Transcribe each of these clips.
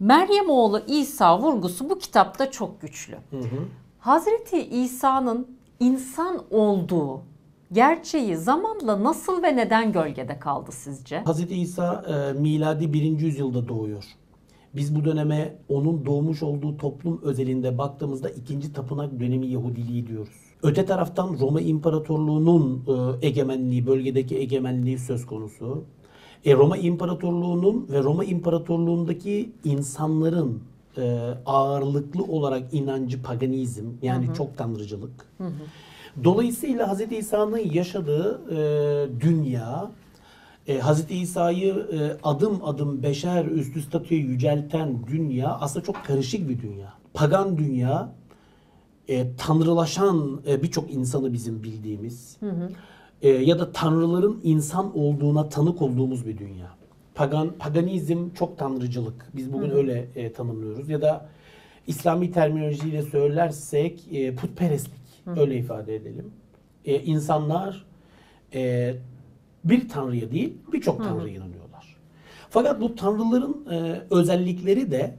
Meryem oğlu İsa vurgusu bu kitapta çok güçlü. Hazreti İsa'nın insan olduğu gerçeği zamanla nasıl ve neden gölgede kaldı sizce? Hazreti İsa miladi 1. yüzyılda doğuyor. Biz bu döneme onun doğmuş olduğu toplum özelinde baktığımızda 2. tapınak dönemi Yahudiliği diyoruz. Öte taraftan Roma İmparatorluğu'nun egemenliği, bölgedeki egemenliği söz konusu. Roma İmparatorluğu'nun ve Roma İmparatorluğu'ndaki insanların ağırlıklı olarak inancı paganizm, yani çok tanrıcılık. Dolayısıyla Hz. İsa'nın yaşadığı dünya, Hz. İsa'yı adım adım beşer üstü statüye yücelten dünya aslında çok karışık bir dünya. Pagan dünya, tanrılaşan birçok insanı bizim bildiğimiz ya da tanrıların insan olduğuna tanık olduğumuz bir dünya. Paganizm çok tanrıcılık. Biz bugün öyle tanımlıyoruz. Ya da İslami terminolojiyle söylersek putperestlik. Öyle ifade edelim. İnsanlar bir tanrıya değil birçok tanrıya inanıyorlar. Fakat bu tanrıların özellikleri de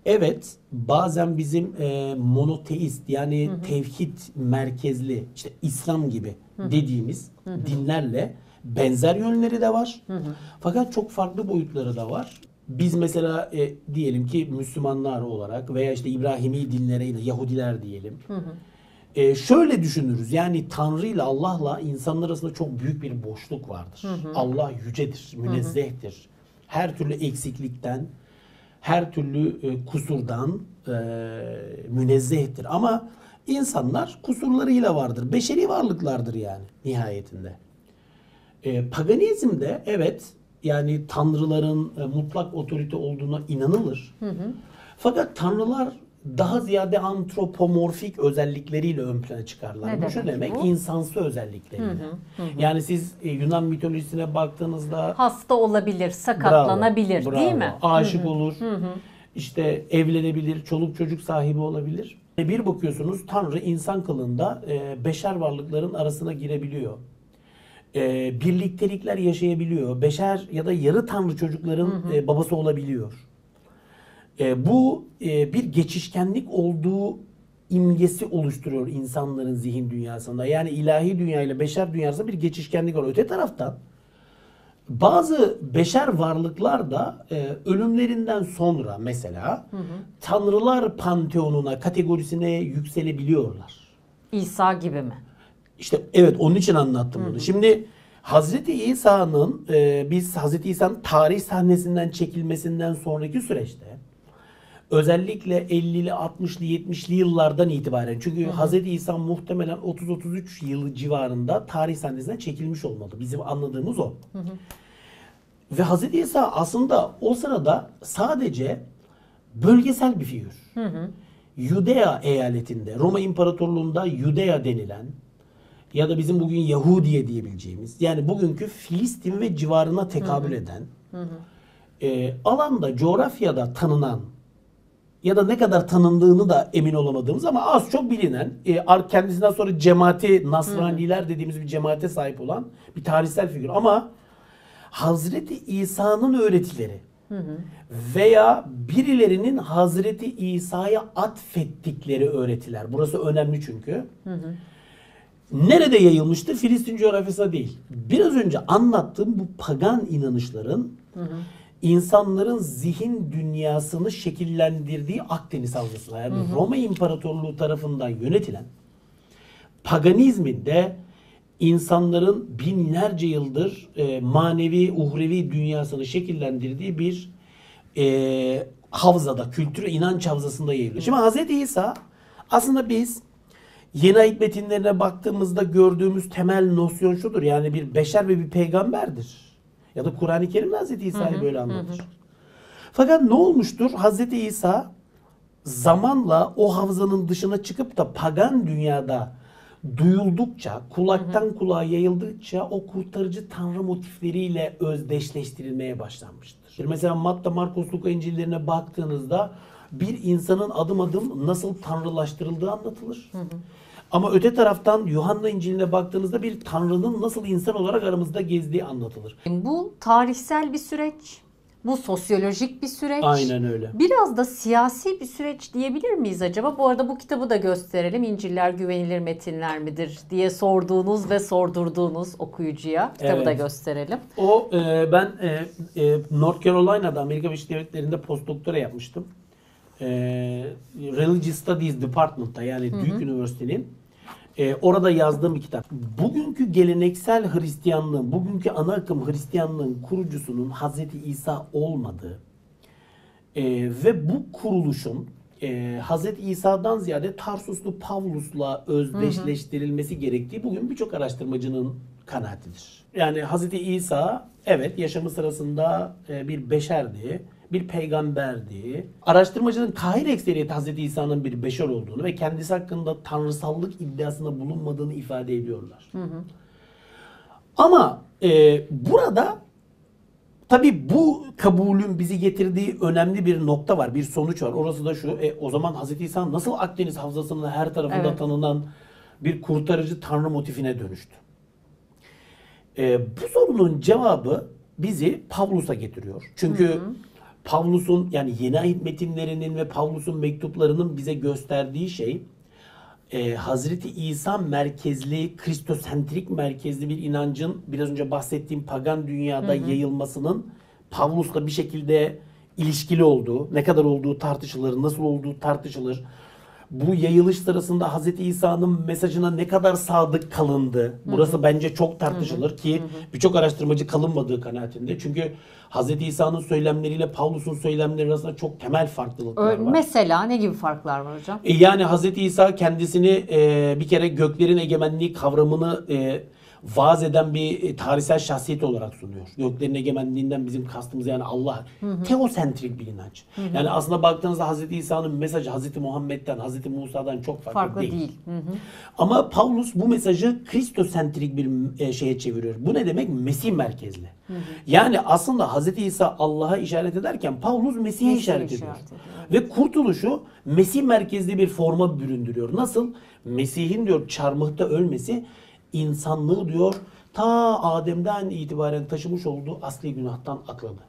evet bazen bizim monoteist yani tevhid merkezli işte İslam gibi dediğimiz dinlerle benzer yönleri de var. Fakat çok farklı boyutları da var. Biz mesela diyelim ki Müslümanlar olarak veya işte İbrahimi dinlere Yahudiler diyelim. Şöyle düşünürüz. Yani Tanrı ile Allah'la insanlar arasında çok büyük bir boşluk vardır. Allah yücedir, münezzehtir. Her türlü eksiklikten, her türlü kusurdan münezzehtir. Ama insanlar kusurlarıyla vardır. Beşeri varlıklardır yani nihayetinde. Paganizmde evet yani tanrıların mutlak otorite olduğuna inanılır. Fakat tanrılar daha ziyade antropomorfik özellikleriyle ön plana çıkarlar. Bu şu demek? İnsansı özellikleriyle. Yani siz Yunan mitolojisine baktığınızda hasta olabilir, sakatlanabilir, bravo, değil mi? Aşık olur. İşte evlenebilir, çoluk çocuk sahibi olabilir. Bir bakıyorsunuz Tanrı insan kılığında beşer varlıkların arasına girebiliyor. Birliktelikler yaşayabiliyor. Beşer ya da yarı tanrı çocukların babası olabiliyor. Bu bir geçişkenlik olduğu imgesi oluşturuyor insanların zihin dünyasında. Yani ilahi dünya ile beşer dünyasında bir geçişkenlik var. Öte taraftan bazı beşer varlıklar da ölümlerinden sonra mesela tanrılar panteonuna, kategorisine yükselebiliyorlar. İsa gibi mi? İşte evet onun için anlattım bunu. Şimdi Hazreti İsa'nın biz Hazreti İsa'nın tarih sahnesinden çekilmesinden sonraki süreçte özellikle 50'li, 60'lı, 70'li yıllardan itibaren çünkü Hazreti İsa muhtemelen 30-33 yıl civarında tarih sahnesinden çekilmiş olmalı. Bizim anladığımız o. Ve Hazreti İsa aslında o sırada sadece bölgesel bir figür. Yudea eyaletinde, Roma İmparatorluğu'nda Yudea denilen ya da bizim bugün Yahudiye diyebileceğimiz yani bugünkü Filistin ve civarına tekabül eden alanda, coğrafyada tanınan ya da ne kadar tanındığını da emin olamadığımız ama az çok bilinen kendisinden sonra cemaati Nasraniler dediğimiz bir cemaate sahip olan bir tarihsel figür. Ama Hazreti İsa'nın öğretileri veya birilerinin Hazreti İsa'ya atfettikleri öğretiler. Burası önemli çünkü. Nerede yayılmıştı? Filistin coğrafyasında değil. Biraz önce anlattığım bu pagan inanışların insanların zihin dünyasını şekillendirdiği Akdeniz Havzası'na yani Roma İmparatorluğu tarafından yönetilen paganizmin de insanların binlerce yıldır manevi, uhrevi dünyasını şekillendirdiği bir havzada, kültür ve inanç havzasında yayılıyor. Şimdi Hz. İsa aslında biz Yeni Ahit metinlerine baktığımızda gördüğümüz temel nosyon şudur. Yani bir beşer ve bir peygamberdir. Ya da Kur'an-ı Kerim'de Hz. İsa'yı böyle anlatır. Fakat ne olmuştur? Hz. İsa zamanla o havzanın dışına çıkıp da pagan dünyada duyuldukça, kulaktan kulağa yayıldıkça o kurtarıcı tanrı motifleriyle özdeşleştirilmeye başlanmıştır. Mesela Matta, Markos, Luka İncil'lerine baktığınızda bir insanın adım adım nasıl tanrılaştırıldığı anlatılır. Ama öte taraftan Yuhanna İncil'ine baktığınızda bir tanrının nasıl insan olarak aramızda gezdiği anlatılır. Bu tarihsel bir süreç. Bu sosyolojik bir süreç. Aynen öyle. Biraz da siyasi bir süreç diyebilir miyiz acaba? Bu arada bu kitabı da gösterelim. İnciller güvenilir metinler midir diye sorduğunuz ve sordurduğunuz okuyucuya kitabı da gösterelim. O ben North Carolina'da Amerika Birleşik Devletleri'nde postdoktora yapmıştım. Religious Studies Department'ta yani Duke Üniversitesi'nin orada yazdığım bir kitap. Bugünkü geleneksel Hristiyanlığın, bugünkü ana akım Hristiyanlığın kurucusunun Hazreti İsa olmadığı ve bu kuruluşun Hazreti İsa'dan ziyade Tarsuslu Pavlus'la özdeşleştirilmesi gerektiği bugün birçok araştırmacının kanaatidir. Yani Hazreti İsa evet yaşamı sırasında bir beşerdi, bir peygamberdi. Araştırmacının kahir ekseriyeti Hazreti İsa'nın bir beşer olduğunu ve kendisi hakkında tanrısallık iddiasında bulunmadığını ifade ediyorlar. Ama burada tabii bu kabulün bizi getirdiği önemli bir nokta var, bir sonuç var. Orası da şu, o zaman Hazreti İsa nasıl Akdeniz Havzası'nın her tarafında tanınan bir kurtarıcı tanrı motifine dönüştü? Bu sorunun cevabı bizi Pavlus'a getiriyor. Çünkü Pavlus'un yani Yeni Ahit metinlerinin ve Pavlus'un mektuplarının bize gösterdiği şey Hazreti İsa merkezli, kristosentrik merkezli bir inancın biraz önce bahsettiğim pagan dünyada yayılmasının Pavlus'la bir şekilde ilişkili olduğu, ne kadar olduğu tartışılır, nasıl olduğu tartışılır. Bu yayılış sırasında Hazreti İsa'nın mesajına ne kadar sadık kalındı. Burası bence çok tartışılır ki birçok araştırmacı kalınmadığı kanaatinde. Çünkü Hazreti İsa'nın söylemleriyle Pavlus'un söylemleri arasında çok temel farklılıklar var. Mesela ne gibi farklar var hocam? Yani Hazreti İsa kendisini bir kere göklerin egemenliği kavramını vaaz eden bir tarihsel şahsiyet olarak sunuyor. Göklerin egemenliğinden bizim kastımız yani Allah. Teosentrik bir inanç. Yani aslında baktığınızda Hazreti İsa'nın mesajı Hazreti Muhammed'den, Hazreti Musa'dan çok farklı değil. Ama Pavlus bu mesajı kristosentrik bir şeye çeviriyor. Bu ne demek? Mesih merkezli. Yani aslında Hazreti İsa Allah'a işaret ederken Pavlus Mesih'e işaret ediyor. Ve kurtuluşu Mesih merkezli bir forma büründürüyor. Nasıl? Mesih'in diyor çarmıhta ölmesi insanlığı diyor ta Adem'den itibaren taşımış olduğu asli günahtan akladı.